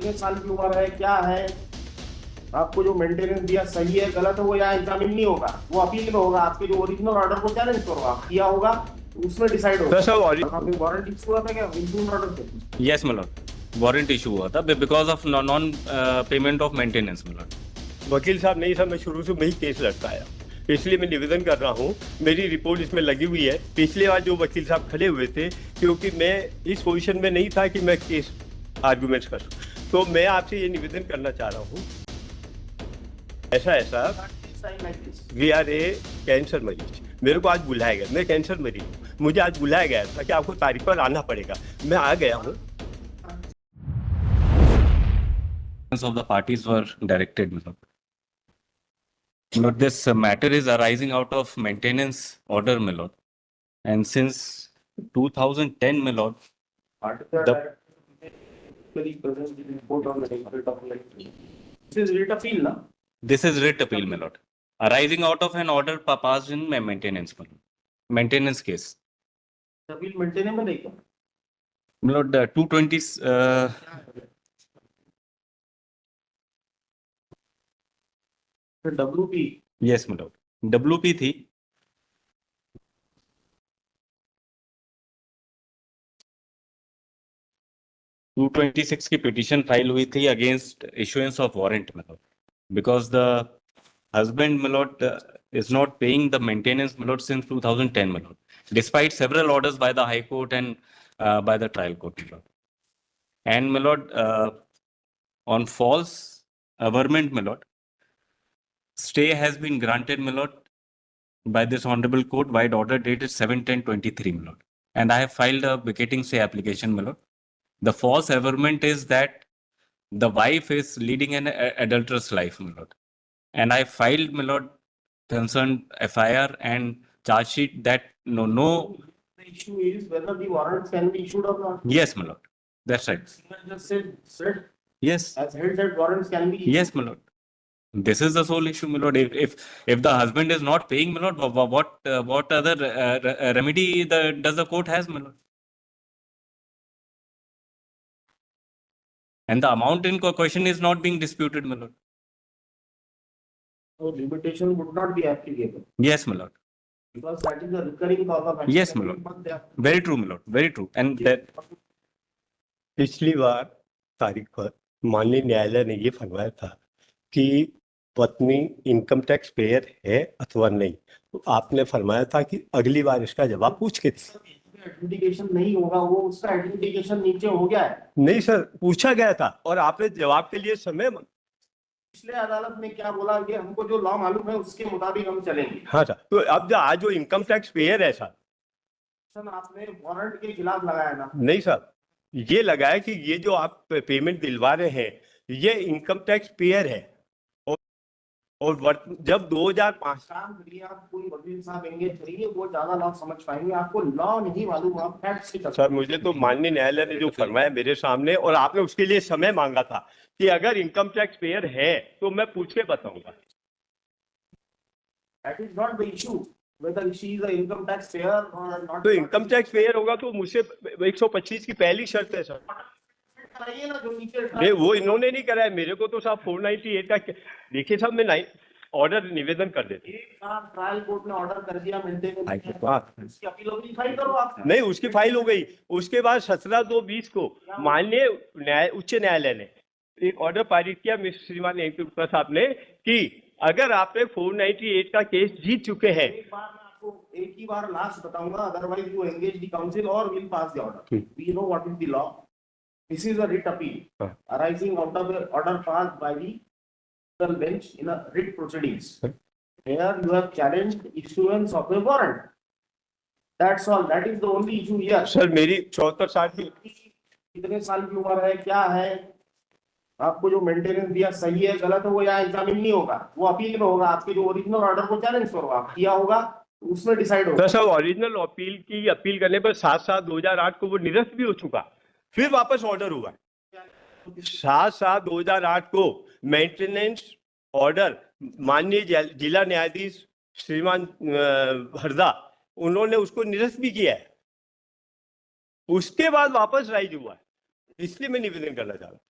कितने साल की उम्र है, क्या है, आपको जो मेंटेनेंस दिया सही है गलत है, वो यहाँ एग्जामिन नहीं होगा, वो अपील में होगा। आपके जो ओरिजिनल ऑर्डर को चैलेंज करो, आप किया होगा उसमें डिसाइड होगा। सर आपने वारंटी इशू हुआ था क्या इंटून ऑर्डर से? यस मिलॉर्ड, वारंट इशू हुआ था because of non payment of maintenance milord. वकील साहब नहीं सर, मैं शुरू से वही केस लड़ता आया, इसलिए मैं निवेदन कर रहा हूँ। मेरी रिपोर्ट इसमें लगी हुई है। पिछले बार जो वकील साहब खड़े हुए थे, क्योंकि मैं इस पोजीशन में नहीं था कि मैं केस आर्गूमेंट्स कर सकूं, तो मैं आपसे ये निवेदन करना चाह रहा हूँ। ऐसा वी आर ए कैंसर मरीज, मेरे को आज बुलाया गया, मैं कैंसर मरीज हूँ, मुझे आज बुलाया गया था कि आपको तारीख पर आना पड़ेगा, मैं आ गया हूँ। Of the parties were directed, my lord. But this matter is arising out of maintenance order, my lord. And since 2010, my lord, this is writ appeal, my lord, arising out of an order passed in my maintenance, my lord. Maintenance case. Appeal maintainable है क्या? My lord, 220, WP yes, my lord. WP थी 226 की petition file हुई थी against issuance of warrant, my lord, because the husband, my lord, is not paying the maintenance, my lord, since 2010, my lord, despite several orders by the High Court and by the trial court, my lord. And, my lord, on false averment, my lord, stay has been granted, my lord, by this honorable court by order dated 7/10/23, my lord. And I have filed a vacating stay application, my lord. The false averment is that the wife is leading an adulterous life, my lord. And I filed, my lord, concerned FIR and charge sheet that no. The issue is whether the warrants can be issued or not. Yes, my lord. That's right. Just said Yes. as held that warrants can be issued. Yes, my lord. This is the sole issue, my lord. If the husband is not paying, my lord, what other remedy does the court has, my lord? And the amount in question is not being disputed, my lord. So limitation would not be applicable Yes, my lord. because that is the recurring cause of action. Yes, my lord. Very true, my lord. Very true. And that पिछली बार तारीख पर माननीय न्यायालय ने ये फरमाया था कि पत्नी इनकम टैक्स पेयर है अथवा नहीं, तो आपने फरमाया था कि अगली बार इसका जवाब पूछ के एडजुडिकेशन नहीं होगा, वो उसका एडजुडिकेशन नीचे हो गया है। नहीं सर, पूछा गया था और आपने जवाब के लिए समय। पिछले अदालत ने क्या बोला कि हमको जो लॉ मालूम है उसके मुताबिक हम चलेंगे। हाँ सर, तो अब जो आज जो इनकम टैक्स पेयर है सर, आपने वारंट के खिलाफ लगाया ना? नहीं सर, ये लगाया कि ये जो आप पेमेंट दिलवा रहे हैं ये इनकम टैक्स पेयर है। और जब 2005 आप कोई वकील साहब एंगेज करिए, वो ज्यादा लॉ समझ पाएंगे, आपको लॉ नहीं मालूम, आप फैक्ट्स की सर, मुझे तो माननीय न्यायालय ने जो फरमाया मेरे सामने, और आपने उसके लिए समय मांगा था कि अगर इनकम टैक्स पेयर है तो मैं पूछ के बताऊंगा। That is not the issue, whether she is an income tax payer or not. तो इनकम टैक्स पेयर होगा तो मुझसे 125 की पहली शर्त है सर। कराइए ना जो नीचे। नहीं, वो इन्होंने नहीं कराया, मेरे को तो साहब 498 का देखिए साहब, मैं ऑर्डर निवेदन कर देती। ट्रायल कोर्ट ने ऑर्डर कर दिया मेंटेनेंस, उसकी अपील होगी, फाइल करो आप। नहीं उसकी फाइल हो गई। उसके बाद 17/2/20 को माननीय उच्च न्यायालय ने एक ऑर्डर पारित किया श्रीमान एमपी गुप्ता साहब ने कि अगर आपने 498 का केस जीत चुके हैं। एक ही बार लास्ट बताऊंगा, otherwise you engage the council और will pass the order. We know what is the law. This is a writ appeal arising out of an order passed by the bench in a writ proceedings. Here you have challenged issuance of a warrant. That's all. That is the only issue here. Sir, मेरी 74 साल की, कितने साल की उम्र है, क्या है, आपको जो मेंटेनेंस दिया सही है गलत है, वो यहाँ एग्जामिन नहीं होगा, वो अपील में होगा। आपके जो ओरिजिनल ऑर्डर को चैलेंज करो, आप किया होगा उसमें डिसाइड होगा। सर ओरिजिनल अपील की अपील करने पर 7/7/2008 को वो निरस्त भी हो चुका, फिर वापस ऑर्डर हुआ। 7/7/2008 को मेंटेनेंस ऑर्डर माननीय जिला न्यायाधीश श्रीमान हरदा, उन्होंने उसको निरस्त भी किया है, उसके बाद वापस राइज हुआ है, इसलिए मैं निवेदन करना चाह रहा हूँ।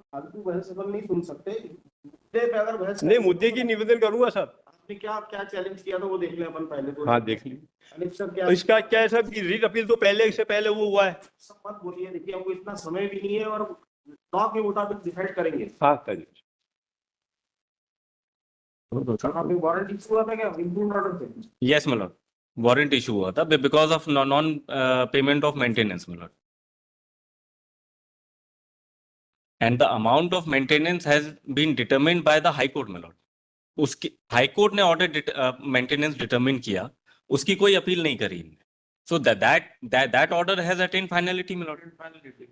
फालतू बहस अपन नहीं सुन सकते, मुद्दे पे अगर बहस नहीं, मुद्दे की निवेदन करूंगा सर। आपने क्या क्या चैलेंज किया था वो देख लें अपन पहले तो। हाँ, देख लीजिए। अनिल सर क्या इसका क्या है सर कि रीट अपील तो पहले से पहले वो हुआ है। सब मत बोलिए, देखिए हमको इतना समय भी नहीं है और लॉ के मुताबिक डिसाइड करेंगे। हाँ सर। आपने वारंट इशू हुआ था क्या इम्प्रूव्ड ऑर्डर से? Yes, my lord. Warrant issue हुआ था because of non payment of maintenance, my lord. And the amount of maintenance has been determined by the High Court, my lord. उसकी high court ने order maintenance determine किया, उसकी कोई appeal नहीं करी इनने. So that order has attained finality, my lord.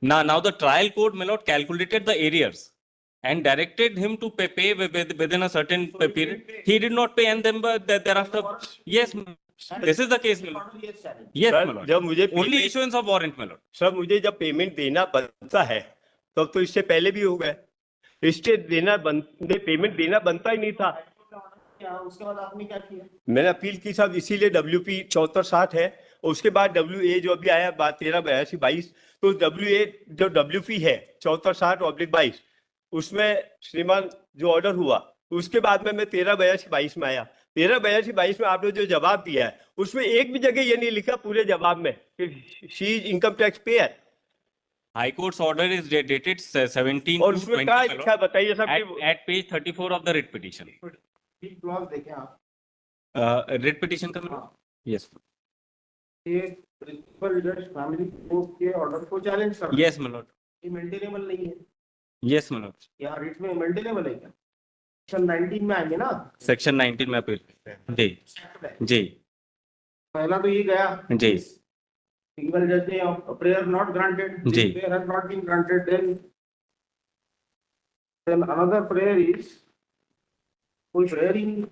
Now the trial court, my lord, calculated the arrears and directed him to pay within a certain period. He did not pay, and then thereafter, yes, this is the case, my lord. Yes, sir, my lord. जब मुझे Only payment- issuance of warrant, my lord. Sir, मुझे जब payment देना बनता है तब तो इससे पहले भी हो गया। इससे पेमेंट देना बनता ही नहीं था। उसके बाद आपने क्या किया? मैंने अपील की साहब, इसीलिए WP 7460 है। और उसके बाद WA जो अभी आया 138222, तो WA जो WP है 7460/22, उसमें श्रीमान जो ऑर्डर हुआ उसके बाद में मैं 138222 में आया। 138222 में आपने जो जवाब दिया है उसमें एक भी जगह ये नहीं लिखा पूरे जवाब में कि she is income tax payer. High Court's order is dated 17 और to उसमें 20, क्या my लिखा है lord, बताइए साहब। at page 34 of the writ petition. Clause देखें आप। Writ petition का, my lord? Yes. ये प्रिंसिपल जज फैमिली कोर्ट के ऑर्डर को चैलेंज कर रहा है। Yes, my lord. ये मेंटेनेबल नहीं है। Yes, my lord. यहाँ रिट में मेंटेनेबल है क्या? सेक्शन 19 में आएंगे ना? सेक्शन 19 में अपील जी एक्ट में। जी पहला तो ये गया जी सिंगल जज ने प्रेयर नॉट ग्रांटेड, जी। Prayer has not been granted, then another prayer is कोई प्रेयर ही नहीं,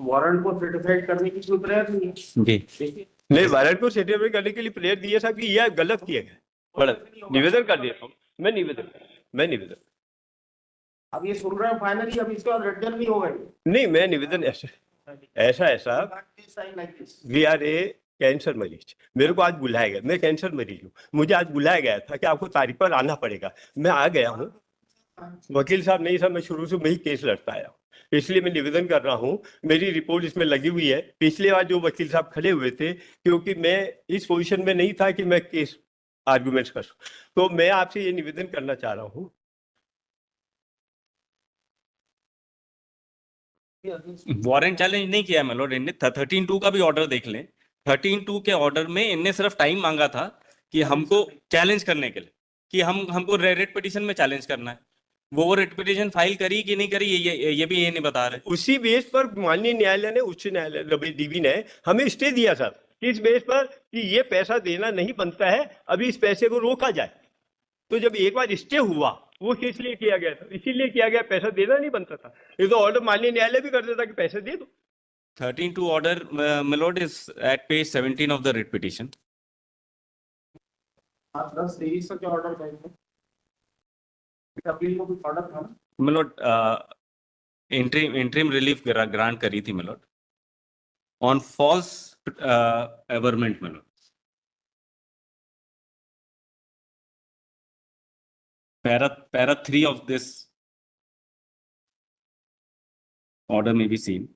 वारंट को सर्टिफाइड करने की कोई प्रेयर नहीं है। जी देखिए नहीं, वारंट को सर्टिफाइड करने के लिए प्रेयर दिए साहब कि यह गलत किया गया। बड़ा निवेदन कर देता हूँ मैं, निवेदन अब ये सुन रहे हैं फाइनली, अब इसके बाद रिटर्न नहीं होगा ये। नहीं, मैं निवेदन ऐसा है साहब, वी आर ए कैंसर मरीज। मेरे को आज बुलाया गया, मैं कैंसर मरीज हूँ, मुझे आज बुलाया गया था कि आपको तारीख पर आना पड़ेगा। मैं आ गया हूँ। वकील साहब नहीं साहब, मैं शुरू से वही केस लड़ता आया हूँ, इसलिए मैं निवेदन कर रहा हूँ। मेरी रिपोर्ट इसमें लगी हुई है। पिछली बार जो वकील साहब खड़े हुए थे, क्योंकि मैं इस पोजीशन में नहीं था कि मैं केस आर्गुमेंट्स कर सकूं, तो मैं आपसे ये निवेदन करना चाह रहा हूँ। वारंट चैलेंज नहीं किया है मेलोड इनने। 13(2) का भी ऑर्डर देख लें। 13(2) के ऑर्डर में इनने सिर्फ टाइम मांगा था कि हमको चैलेंज करने के लिए, कि हमको रेट पिटीशन में चैलेंज करना है। वो रेट पिटीशन फाइल करी कि नहीं करी ये भी ये नहीं बता रहे। उसी बेस पर माननीय न्यायालय ने, उच्च न्यायालय डीवी ने हमें स्टे दिया सर, किस बेस पर कि ये पैसा देना नहीं बनता है, अभी इस पैसे को रोका जाए। तो जब एक बार स्टे हुआ, वो किस लिए किया गया था? इसीलिए किया गया, पैसा देना नहीं बनता था। ये तो ऑर्डर माननीय न्यायालय भी कर देता कि पैसे दे दो। 13(2) order milord is at page 17 of the writ petition. आज 10 तक ऑर्डर देंगे, अपील को कुछ ऑर्डर था ना? मेलोड इंटरिम रिलीफ ग्रांट करी थी milord on false averment milord. Para 3 of this order may be seen.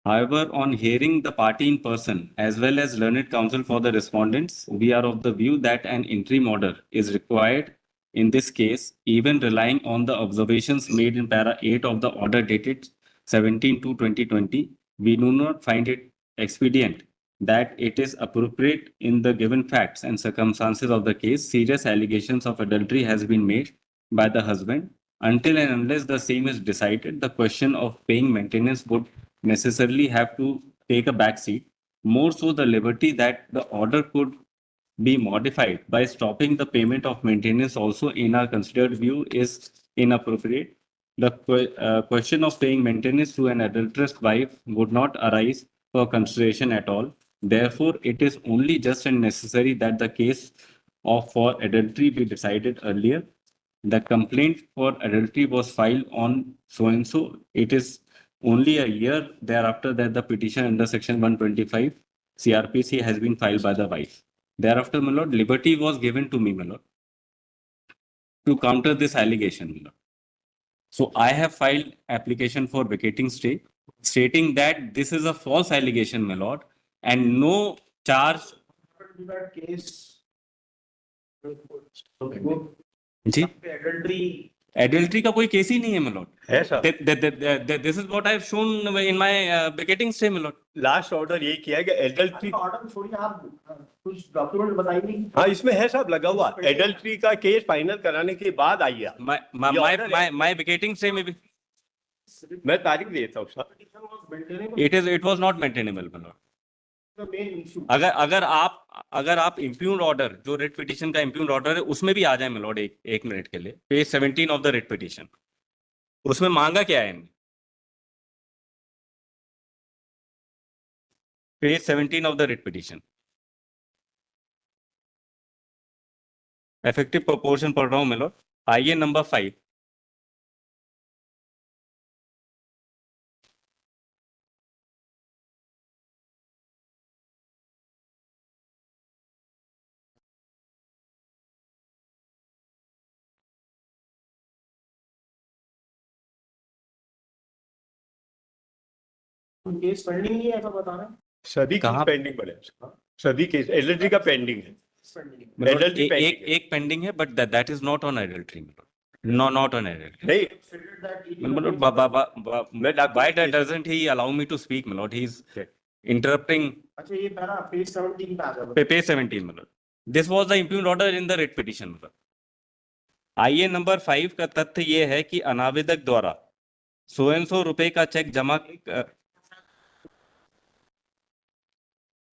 However, on hearing the party in person as well as learned counsel for the respondents, we are of the view that an interim order is required in this case, even relying on the observations made in para 8 of the order dated 17/2/2020. We do not find it expedient that it is appropriate in the given facts and circumstances of the case. Serious allegations of adultery has been made by the husband. Until and unless the same is decided, the question of paying maintenance would necessarily have to take a back seat. More so, the liberty that the order could be modified by stopping the payment of maintenance also, in our considered view, is inappropriate. The question of paying maintenance to an adulterous wife would not arise for consideration at all. Therefore, it is only just and necessary that the case for adultery be decided earlier. The complaint for adultery was filed on so and so. It is only a year thereafter that the petition under section 125 CRPC has been filed by the wife. Thereafter, my lord, liberty was given to me, my lord. to counter this allegation, my lord. So I have filed application for vacating stay, stating that this is a false allegation, my lord, and no charge. To that case. जी, Adultery. adultery का कोई case ही नहीं है, my lord. है sir. This is what I have shown in my vacating stay, my lord. Last order ये किया है कि एडल्ट्री, ऑर्डर छोड़िए, आप कुछ डॉक्यूमेंट बताइए। हाँ इसमें है साहब लगा हुआ, एडल्ट्री का केस फाइनल कराने के बाद आई है। My vacating stay में भी मैं तारीख देता हूँ sir. it was not maintainable, my lord. अगर आप इम्प्यून्ड ऑर्डर, जो रेट पिटीशन का इम्प्यून्ड ऑर्डर है, उसमें भी आ जाए मिलोड एक मिनट के लिए, page 17 of the rate petition, उसमें मांगा क्या है इनने? Page 17 of the rate petition, effective proportion पढ़ रहा हूं मिलोड, आइए नंबर 5। केस पेंडिंग नहीं है ऐसा बता रहे हैं। सभी कहाँ? पेंडिंग पड़े, सभी केस एडल्ट्री का पेंडिंग है। मिलोड, Adultery pending है। एक पेंडिंग है, but that is not on adultery, not on adultery. नहीं milord, why doesn't he allow me to speak, my lord? He's interrupting. अच्छा ये पैरा पेज 17 पे आ गया। Page 17, my lord. This was the impugned order in the writ petition, my lord. आइए number 5 का तथ्य ये है कि अनावेदक द्वारा सौ रुपए का चेक जमा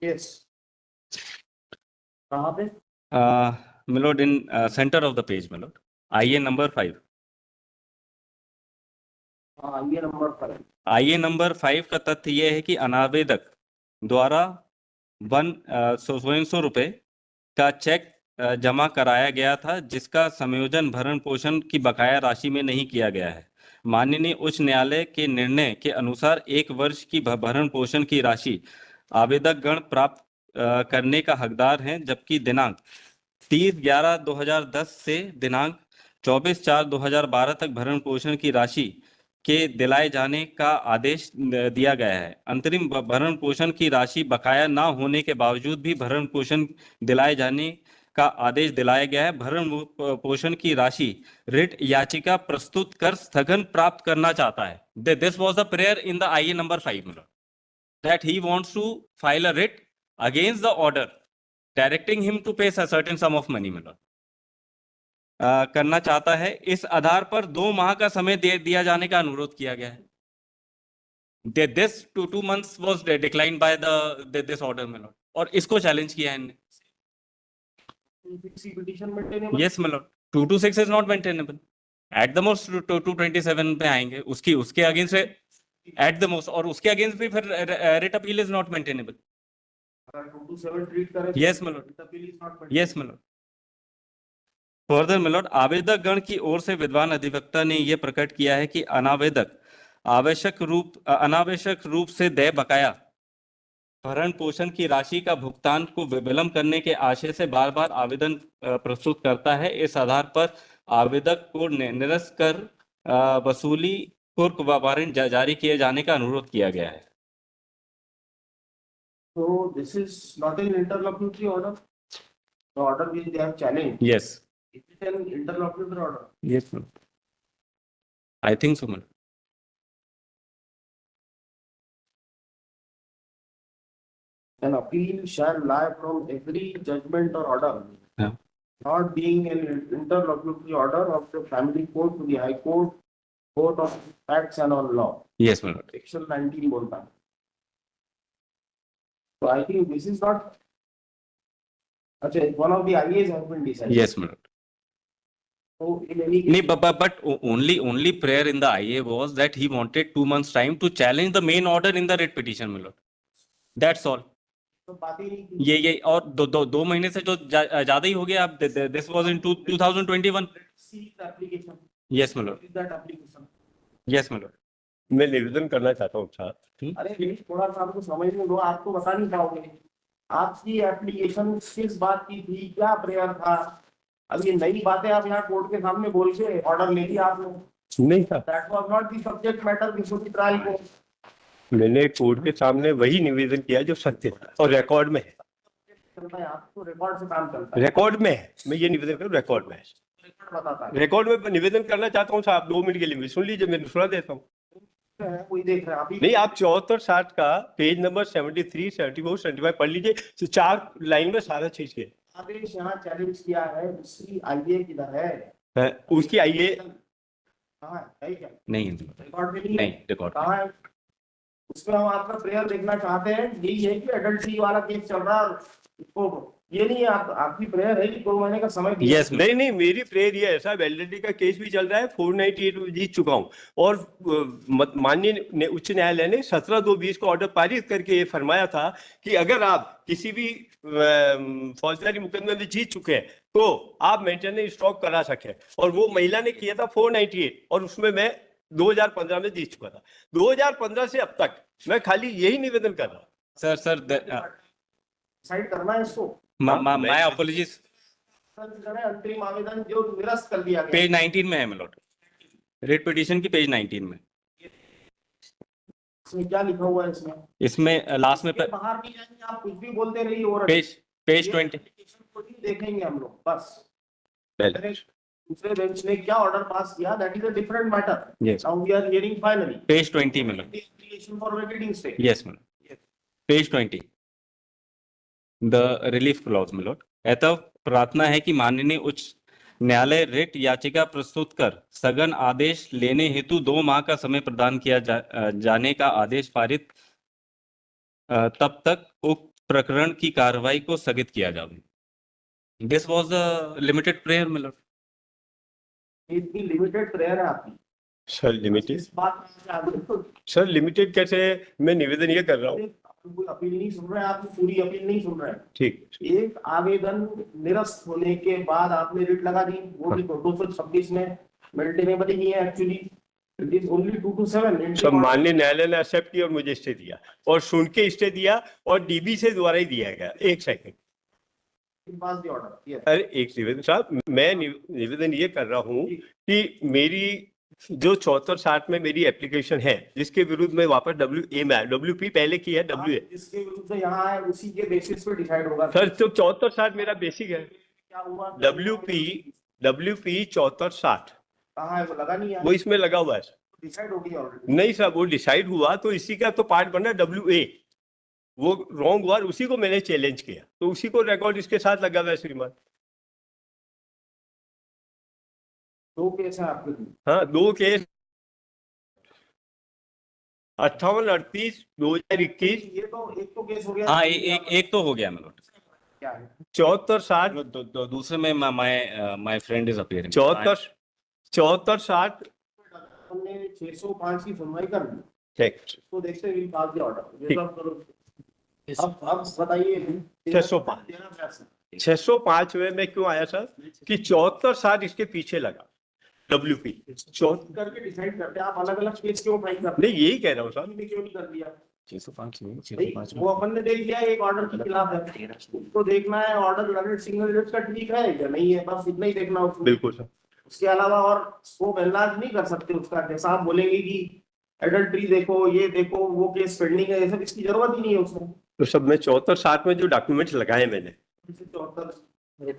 यस कहाँ पे? Milord in centre of the page, milord. आइए नंबर 5। हाँ ये नंबर 5। आइए नंबर 5 का तथ्य यह है कि अनावेदक द्वारा 100 रुपए का चेक जमा कराया गया था, जिसका संयोजन भरण पोषण की बकाया राशि में नहीं किया गया है। माननीय उच्च न्यायालय के निर्णय के अनुसार 1 वर्ष की भरण पोषण की राशि आवेदक गण प्राप्त करने का हकदार हैं, जबकि दिनांक 30/11/2010 से दिनांक 24/4/2012 तक भरण पोषण की राशि के दिलाए जाने का आदेश दिया गया है। अंतरिम भरण पोषण की राशि बकाया ना होने के बावजूद भी भरण पोषण दिलाए जाने का आदेश दिलाया गया है। भरण पोषण की राशि रिट याचिका प्रस्तुत कर स्थगन प्राप्त करना चाहता है। This was the prayer in the आईए number 5 that he wants to file a writ against the order directing him to pay a certain sum of money, करना चाहता है। इस आधार पर 2 माह का समय दिया जाने का अनुरोध किया गया है। This 2 months was declined by this order, my lord, और इसको चैलेंज किया है इन्होंने। Yes, my lord, 226 is not maintainable. At the most 227 पे आएंगे, उसके अगेंस्ट एट द मोस्ट, और उसके अगेंस्ट भी फिर rate appeal is not maintainable. Yes my lord, yes my lord। Further my lord, आवेदक गण की ओर से विद्वान अधिवक्ता ने यह प्रकट किया है कि अनावेदक अनावश्यक रूप से देय बकाया भरण पोषण की राशि का भुगतान को विलंब करने के आशय से बार बार आवेदन प्रस्तुत करता है। इस आधार पर आवेदक को निरस्त कर वसूली पूर्व वारंट जारी किए जाने का अनुरोध किया गया है। So this is not an interlocutory order. The order which they have challenged. Yes. Is it an interlocutory order? Yes, ma'am. I think so, ma'am. An appeal shall lie from every judgment or order. Yeah. Not being an interlocutory order of the family court to the high court, court of facts and on law. Yes, my lord. Section 19 बोलता है। So I think this is not. अच्छा, one of the IAs has been decided. Yes, my lord. So in any Nee, but only prayer in the IA was that he wanted 2 months time to challenge the main order in the writ petition, my lord. That's all. तो बात ही नहीं की। ये और दो महीने से जो ज्यादा ही हो गया। अब this was in 2021. See the application. Yes, my lord. Is that application? Yes, my lord. मैं निवेदन करना चाहता हूँ साहब। अरे थोड़ा सा आपको समझने दो, आप तो बता नहीं पाओगे। आपकी एप्लीकेशन किस बात की थी, क्या प्रेयर था, अब ये नई बातें आप यहाँ कोर्ट के सामने बोल के ऑर्डर ले लिया आपने, नहीं था, that was not the subject matter before the trial को। मैंने कोर्ट के सामने वही निवेदन किया जो सत्य था और रिकॉर्ड में है, चलता है आपको रिकॉर्ड से काम चलता है, रिकॉर्ड में है। मैं ये निवेदन करूँ, रिकॉर्ड में है, रिकॉर्ड बताता है। रिकॉर्ड में निवेदन करना चाहता हूँ साहब, 2 मिनट के लिए सुन लीजिए, मैं सुना देता हूँ। कोई देख रहे हैं अभी नहीं, आप 74-60 का पेज नंबर 73, 74, 75 पढ़ लीजिए, तो 4 लाइन में सारा चीज है। आदेश यहाँ चैलेंज किया है, दूसरी आईए किधर है? उसकी आइए कहाँ है क्या? नहीं रिकॉर्ड में नहीं है? नहीं रिकॉर्ड कहाँ है? उसमें हम आपका प्रेयर देखना चाहते हैं, यही है कि अडल्ट्री वाला केस चल रहा है, इसको ये नहीं है, आपकी प्रेयर है कि 2 महीने का समय दिया। यस नहीं नहीं, मेरी प्रेयर ये है साहब, एलएलडी का केस भी चल रहा है, 498 में जीत चुका हूँ, और माननीय उच्च न्यायालय ने 17/2/20 को ऑर्डर पारित करके ये फरमाया था कि अगर आप किसी भी फौजदारी मुकदमे में जीत चुके हैं तो आप मेंटेनेंस स्टॉक करा सके, और वो महिला ने किया था 498, और उसमें मैं 2015 में जीत चुका था। 2015 से अब तक मैं खाली यही निवेदन कर रहा हूँ। सर डिसाइड करना है इसको। माय अपॉलॉजीज, अंतरिम आवेदन जो निरस्त कर दिया गया, पेज 19 में है मिलोट, रेट पिटीशन की पेज 19 में, इसमें क्या लिखा हुआ है? इसमें लास्ट में इसके बाहर नहीं जाएंगे, आप कुछ भी बोलते रहिए, और पेज 20 को ही देखेंगे हम लोग बस। पहले दूसरे बेंच ने क्या ऑर्डर पास किया, that is a different matter. Yes. Now we are hearing finally page 20 milord, application for vacating stay. Yes milord, page 20 the relief clause milord. अतः प्रार्थना है कि माननीय उच्च न्यायालय रिट याचिका प्रस्तुत कर सघन आदेश लेने हेतु 2 माह का समय प्रदान किया जाने का आदेश पारित तब तक उक्त प्रकरण की कार्रवाई को स्थगित किया जाए। This was the limited prayer milord. इतनी लिमिटेड प्रेयर है आपकी सर, लिमिटेड इस बात में? सर, लिमिटेड कैसे? मैं निवेदन ये कर रहा हूँ। कोई अपील नहीं सुन रहे हैं, आप पूरी अपील नहीं सुन रहे हैं। ठीक, एक आवेदन निरस्त होने के बाद आपने रिट लगा दी, वो भी 226 में मेंटेनेबल ही है actually, it is only 2 to 7। सब माननीय न्यायालय ने एक्सेप्ट किया और मुझे स्टे दिया, और सुन के स्टे दिया, और डीबी से द्वारा ही दिया गया। एक सेकंड, ऑर्डर। अरे एक निवेदन साहब, मैं निवेदन ये कर रहा हूँ कि मेरी जो 74-60 में मेरी एप्लीकेशन है, जिसके विरुद्ध में वापस WA में WP पहले की है, WA जिसके विरुद्ध यहाँ है उसी के बेसिस पे डिसाइड होगा सर। तो 74-60 मेरा बेसिक है, क्या हुआ। WP 74-60 कहाँ है? वो लगा नहीं है, वो इसमें लगा हुआ है। डिसाइड हो गई ऑलरेडी। नहीं सर, वो डिसाइड हुआ तो इसी का तो पार्ट बना WA, वो रॉन्ग हुआ, उसी को मैंने चैलेंज किया, तो उसी को रिकॉर्ड इसके साथ लगा हुआ है श्रीमान। 2 केस है आपके लिए। हाँ, 2 केस, 58-38-2021। ये तो एक तो केस हो गया। हाँ एक तो हो गया मिलोट। क्या है? 74-60 दूसरे में माय फ्रेंड इज अपीयरिंग। 74-60 हमने 605 की सुनवाई कर ली, ठीक, तो देखते हैं विल पास द ऑर्डर। ठीक। अब बताइए 605 605 में मैं क्यों आया सर कि 74-60 इसके पीछे लगा WP करके डिसाइड करते हैं, आप अलग अलग केस क्यों फाइल करते नहीं, यही कह रहा हूँ सर। हैं? क्यों नहीं कर दिया? 605 भाई, वो अपन ने देख लिया एक ऑर्डर के खिलाफ है, उसको देखना है ऑर्डर लर्नेड सिंगल जज का ठीक है या नहीं है, बस इतना ही देखना उसको। बिल्कुल सर। उसके अलावा और स्कोप एनलार्ज नहीं कर सकते उसका। जैसा आप बोलेंगे कि एडल्ट्री देखो, ये देखो, वो केस पेंडिंग है, ये सब इसकी जरूरत ही नहीं है उसमें। तो सब में 74-60 में जो डॉक्यूमेंट्स लगाए मैंने,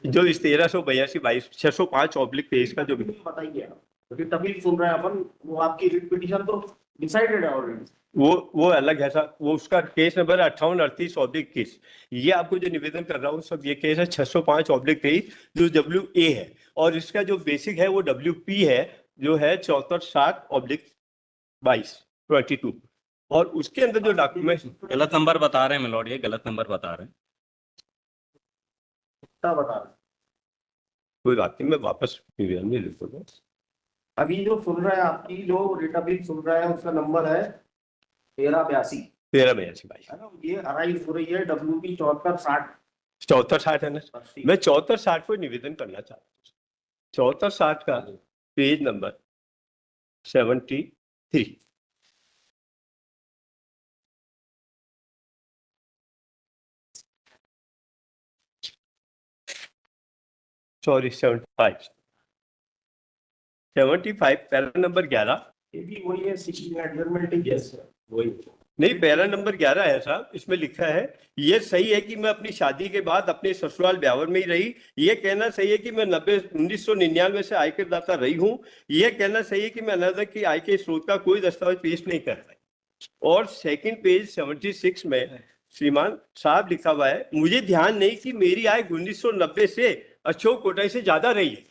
जो इस 1382-22 605/23 का जो बताइए, क्योंकि तभी सुन रहे हैं अपन, वो आपकी रिट पिटीशन तो डिसाइडेड है ऑलरेडी। वो अलग है सर, वो उसका केस नंबर 58-38/21। ये आपको जो निवेदन कर रहा हूँ सब, ये केस है 605/23 जो WA है, और इसका जो बेसिक है वो WP है, जो है 74-60/22, और उसके अंदर जो डॉक्यूमेंट गलत नंबर बता रहे हैं मिलोट, ये गलत नंबर बता रहे हैं। क्या बता रहे हैं? कोई बात नहीं, मैं वापस PVR में लिख दूंगा। अभी जो सुन रहे हैं, आपकी जो रिट अपील सुन रहे हैं, उसका नंबर है 1382 1382 है ना। ये अराइज हो रही है WP 74-60 74-60 है ना। मैं 74-60 को निवेदन करना चाहता हूँ। 74-60 का page number 73 sorry 75 para number 11। ये भी वही है, सीटिंग एडजर्नमेंट इज यस वही। नहीं, पैरा नंबर 11 है साहब, इसमें लिखा है ये सही है कि मैं अपनी शादी के बाद अपने ससुराल ब्यावर में ही रही। ये कहना सही है कि मैं 1999 से आयकर दाता रही हूँ। ये कहना सही है कि मैं अलग की आय के स्रोत का कोई दस्तावेज पेश नहीं कर पाई। और सेकंड पेज 76 में श्रीमान साहब लिखा हुआ है, मुझे ध्यान नहीं कि मेरी आय 1990 से अशोक कोटाई से ज्यादा रही है।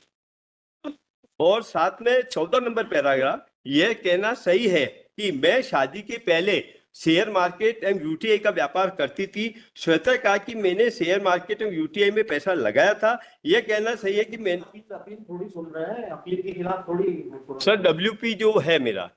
और साथ में 14 नंबर पैराग्राफ, यह कहना सही है कि मैं शादी के पहले शेयर मार्केट एवं यूटीआई का व्यापार करती थी। श्वेता कहा कि मैंने शेयर मार्केट एवं यूटीआई में पैसा लगाया था। यह कहना सही है कि मैंने अपील थोड़ी सुन रहे हैं, अपील के खिलाफ थोड़ी। सर डब्ल्यूपी जो है मेरा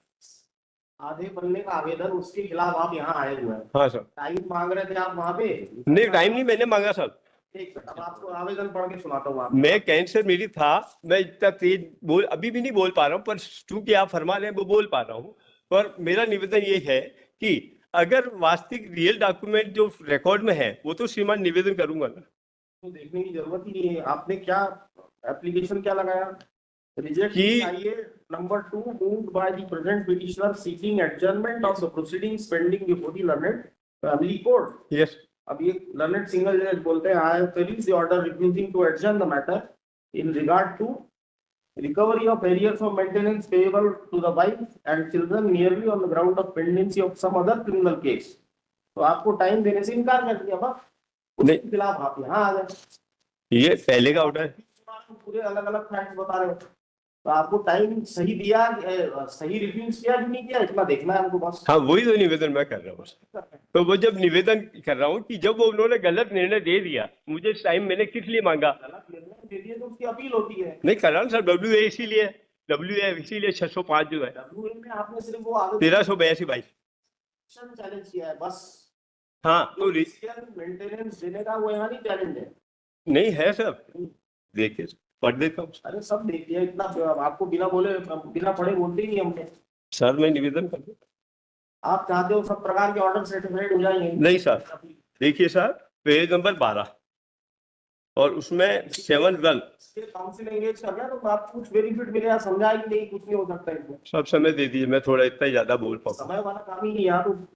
आधे पन्ने का आवेदन, उसके खिलाफ आप यहाँ आए हुए हैं। हाँ सर। टाइम मांग रहे थे आप वहाँ पे? नहीं, टाइम नहीं मैंने मांगा सर। ठीक है, अब आपको आवेदन पढ़ के सुनाता हूँ। मैं कैंसर मेरी था, मैं इतना तेज बोल अभी भी नहीं बोल पा रहा हूँ, पर चूंकि आप फरमा रहे हैं वो बोल पा रहा हूँ। पर मेरा निवेदन ये है कि अगर वास्तविक रियल डॉक्यूमेंट जो रिकॉर्ड में है वो तो श्रीमान निवेदन करूंगा ना। तो देखने की जरूरत ही नहीं है। आपने क्या एप्लीकेशन क्या लगाया? रिजेक्ट कि- आइए number 2 moved by the present petitioner seeking adjournment of the proceedings pending before the learned family court. Yes. अब ये learned single judge बोलते हैं, I have filed the order refusing to adjourn the matter in regard to recovery of arrears of maintenance payable to the wife and children merely on the ground of pendency of some other criminal case. तो आपको time देने से इनकार कर दिया, बस उसके खिलाफ आप यहाँ आ गए। ये पहले का ऑर्डर है। पूरे अलग अलग फैक्ट्स बता रहे हो, तो आपको टाइम सही दिया, सही रिव्यूज किया कि नहीं किया, इतना देखना है हमको बस। हाँ, वही तो निवेदन मैं कर रहा हूँ। तो वो जब निवेदन कर रहा हूँ कि जब वो उन्होंने गलत निर्णय दे दिया, मुझे टाइम मैंने किस लिए मांगा? गलत निर्णय दे दिए तो उसकी अपील होती है। नहीं कर रहा हूँ सर, WA इसीलिए 605 जो है, WA में आपने सिर्फ वो आवेदन 1382 22। चैलेंज किया है बस। हाँ तो मेंटेनेंस देने का वो यहाँ नहीं चैलेंज है। नहीं है सर, देखिए पढ़ देता हूँ। अरे सब देख लिया, इतना आपको बिना बोले बिना पढ़े बोलते ही नहीं हमने। सर मैं निवेदन कर दूं? आप चाहते हो सब प्रकार के ऑर्डर सर्टिफाइड हो जाएंगे? नहीं सर, देखिए सर पेज नंबर 12 और उसमें 7-1 काउंसिल एंगेज कर रहा है तो आप कुछ बेनिफिट मिलेगा, समझा ही नहीं, कुछ नहीं हो सकता इसमें। सब समय दे दीजिए, मैं थोड़ा इतना ज्यादा बोल पाऊँ। समय वाला काम ही नहीं यार,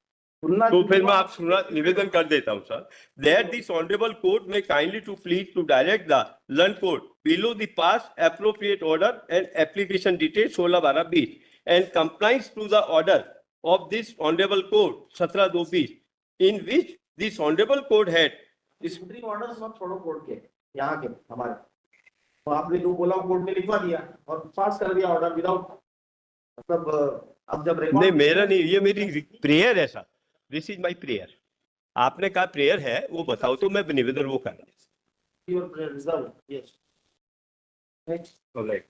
सुनना। तो फिर मैं आप सुना निवेदन कर देता हूं sir, that this honourable court में kindly to please to direct the learn court below the pass appropriate order and application detail 16/12/20 and compliance to the order of this honourable court 17/2/20 in which this honourable court had disciplinary orders मत छोड़ो court के, यहाँ के हमारे, तो आपने जो बोला कोर्ट में लिखवा दिया और पास कर दिया ऑर्डर विदाउट, मतलब अब जब नहीं मेरा नहीं, ये मेरी प्रेयर है sir, this is my prayer. आपने कहा प्रेयर है, वो बताओ तो मैं निवेदन वो कर रहा हूँ। Your prayer reserve, yes. All right.